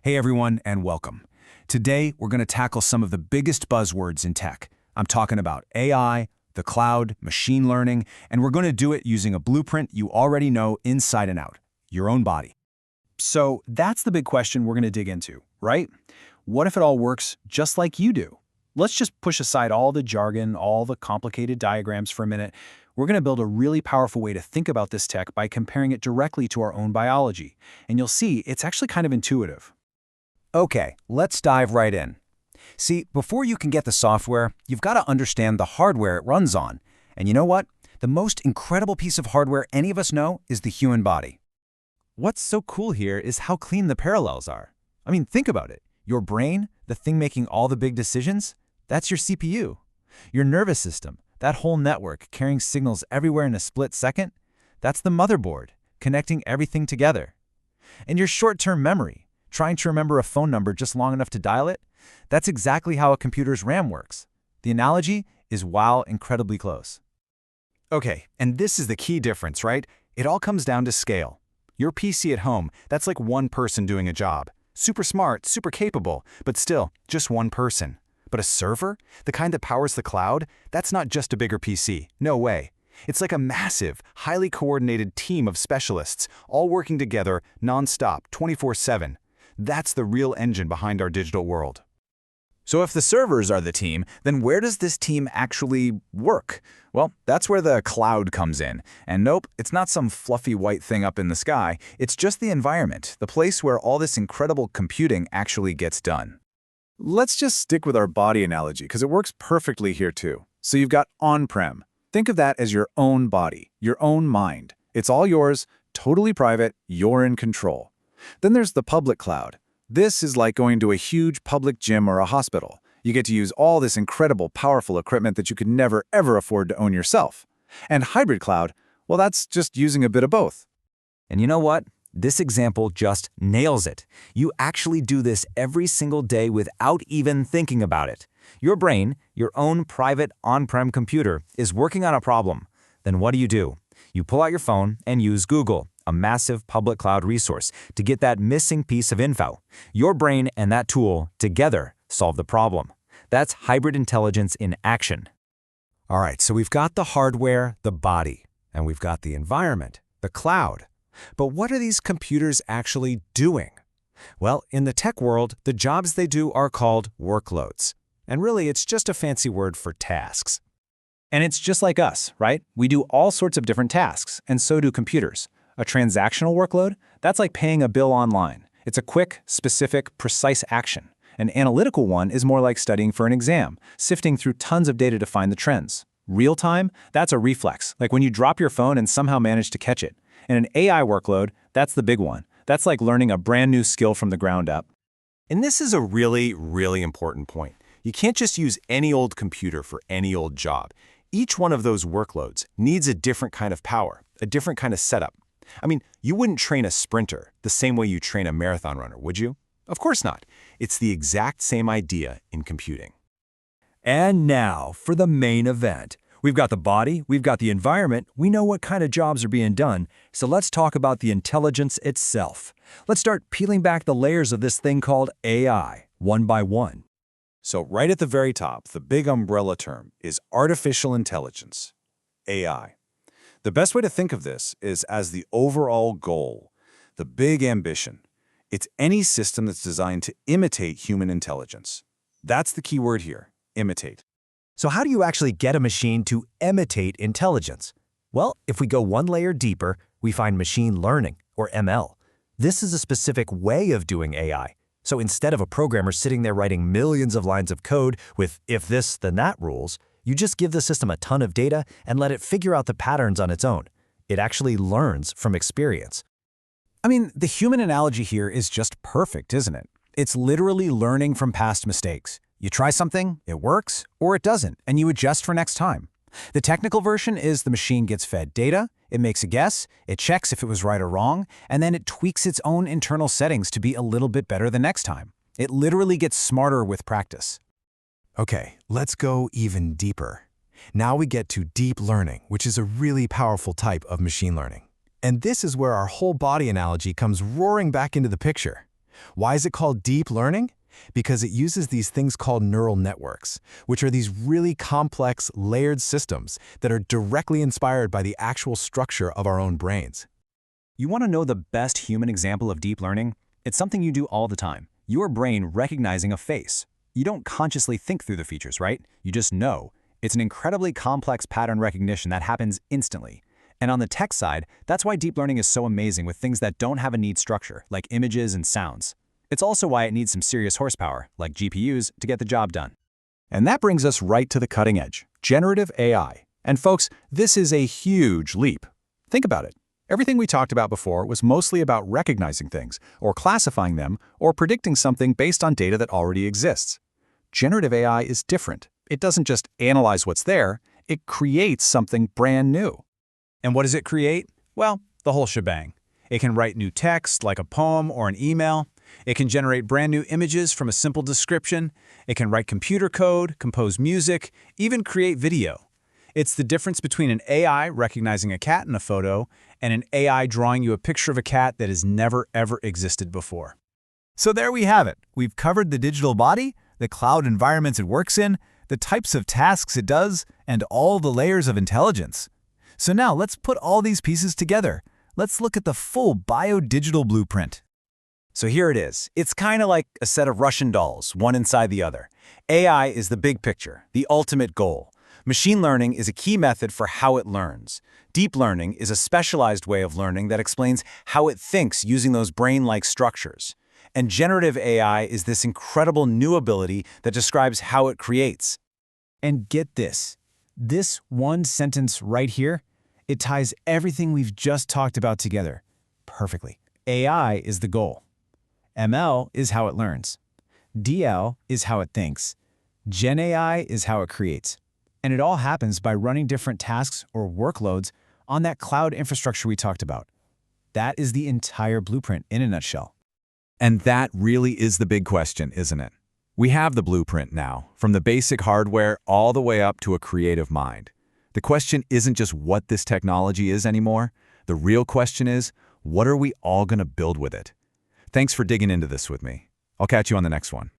Hey everyone, and welcome. Today, we're going to tackle some of the biggest buzzwords in tech. I'm talking about AI, the cloud, machine learning, and we're going to do it using a blueprint you already know inside and out, your own body. So that's the big question we're going to dig into, right? What if it all works just like you do? Let's just push aside all the jargon, all the complicated diagrams for a minute. We're going to build a really powerful way to think about this tech by comparing it directly to our own biology. And you'll see it's actually kind of intuitive. Okay, let's dive right in. See, before you can get the software, you've got to understand the hardware it runs on. And you know what? The most incredible piece of hardware any of us know is the human body. What's so cool here is how clean the parallels are. I mean, think about it. Your brain, the thing making all the big decisions, that's your CPU. Your nervous system, that whole network carrying signals everywhere in a split second, that's the motherboard, connecting everything together. And your short-term memory, trying to remember a phone number just long enough to dial it, that's exactly how a computer's RAM works. The analogy is, wow, incredibly close. Okay, and this is the key difference, right? It all comes down to scale. Your PC at home, that's like one person doing a job. Super smart, super capable, but still, just one person. But a server, the kind that powers the cloud, that's not just a bigger PC. No way. It's like a massive, highly coordinated team of specialists, all working together non-stop, 24/7. That's the real engine behind our digital world. So if the servers are the team, then where does this team actually work? Well, that's where the cloud comes in. And nope, it's not some fluffy white thing up in the sky. It's just the environment, the place where all this incredible computing actually gets done. Let's just stick with our body analogy because it works perfectly here too. So you've got on-prem. Think of that as your own body, your own mind. It's all yours, totally private, you're in control. Then there's the public cloud. This is like going to a huge public gym or a hospital. You get to use all this incredible, powerful equipment that you could never, ever afford to own yourself. And hybrid cloud, well, that's just using a bit of both. And you know what? This example just nails it. You actually do this every single day without even thinking about it. Your brain, your own private on-prem computer, is working on a problem. Then what do? You pull out your phone and use Google, a massive public cloud resource, to get that missing piece of info. Your brain and that tool together solve the problem. That's hybrid intelligence in action. All right, so we've got the hardware, the body, and we've got the environment, the cloud. But what are these computers actually doing? Well, in the tech world, the jobs they do are called workloads. And really, it's just a fancy word for tasks. And it's just like us, right? We do all sorts of different tasks, and so do computers. A transactional workload, that's like paying a bill online. It's a quick, specific, precise action. An analytical one is more like studying for an exam, sifting through tons of data to find the trends. Real time, that's a reflex, like when you drop your phone and somehow manage to catch it. And an AI workload, that's the big one. That's like learning a brand new skill from the ground up. And this is a really, really important point. You can't just use any old computer for any old job. Each one of those workloads needs a different kind of power, a different kind of setup. I mean, you wouldn't train a sprinter the same way you train a marathon runner, would you? Of course not. It's the exact same idea in computing. And now for the main event. We've got the body, we've got the environment, we know what kind of jobs are being done, so let's talk about the intelligence itself. Let's start peeling back the layers of this thing called AI, one by one. So right at the very top, the big umbrella term is artificial intelligence, AI. The best way to think of this is as the overall goal, the big ambition. It's any system that's designed to imitate human intelligence. That's the key word here, imitate. So how do you actually get a machine to imitate intelligence? Well, if we go one layer deeper, we find machine learning, or ML. This is a specific way of doing AI. So instead of a programmer sitting there writing millions of lines of code with if this, then that rules, you just give the system a ton of data and let it figure out the patterns on its own. It actually learns from experience. I mean, the human analogy here is just perfect, isn't it? It's literally learning from past mistakes. You try something, it works, or it doesn't, and you adjust for next time. The technical version is the machine gets fed data, it makes a guess, it checks if it was right or wrong, and then it tweaks its own internal settings to be a little bit better the next time. It literally gets smarter with practice. Okay, let's go even deeper. Now we get to deep learning, which is a really powerful type of machine learning. And this is where our whole body analogy comes roaring back into the picture. Why is it called deep learning? Because it uses these things called neural networks, which are these really complex, layered systems that are directly inspired by the actual structure of our own brains. You want to know the best human example of deep learning? It's something you do all the time. Your brain recognizing a face. You don't consciously think through the features, right? You just know. It's an incredibly complex pattern recognition that happens instantly. And on the tech side, that's why deep learning is so amazing with things that don't have a neat structure, like images and sounds. It's also why it needs some serious horsepower, like GPUs, to get the job done. And that brings us right to the cutting edge, generative AI. And folks, this is a huge leap. Think about it. Everything we talked about before was mostly about recognizing things, or classifying them, or predicting something based on data that already exists. Generative AI is different. It doesn't just analyze what's there, it creates something brand new. And what does it create? Well, the whole shebang. It can write new text, like a poem or an email. It can generate brand new images from a simple description. It can write computer code, compose music, even create video. It's the difference between an AI recognizing a cat in a photo and an AI drawing you a picture of a cat that has never, ever existed before. So there we have it. We've covered the digital body, the cloud environments it works in, the types of tasks it does, and all the layers of intelligence. So now let's put all these pieces together. Let's look at the full biodigital blueprint. So here it is. It's kind of like a set of Russian dolls, one inside the other. AI is the big picture, the ultimate goal. Machine learning is a key method for how it learns. Deep learning is a specialized way of learning that explains how it thinks using those brain-like structures. And generative AI is this incredible new ability that describes how it creates. And get this one sentence right here, it ties everything we've just talked about together perfectly. AI is the goal. ML is how it learns. DL is how it thinks. GenAI is how it creates. And it all happens by running different tasks or workloads on that cloud infrastructure we talked about. That is the entire blueprint in a nutshell. And that really is the big question, isn't it? We have the blueprint now, from the basic hardware all the way up to a creative mind. The question isn't just what this technology is anymore. The real question is, what are we all going to build with it? Thanks for digging into this with me. I'll catch you on the next one.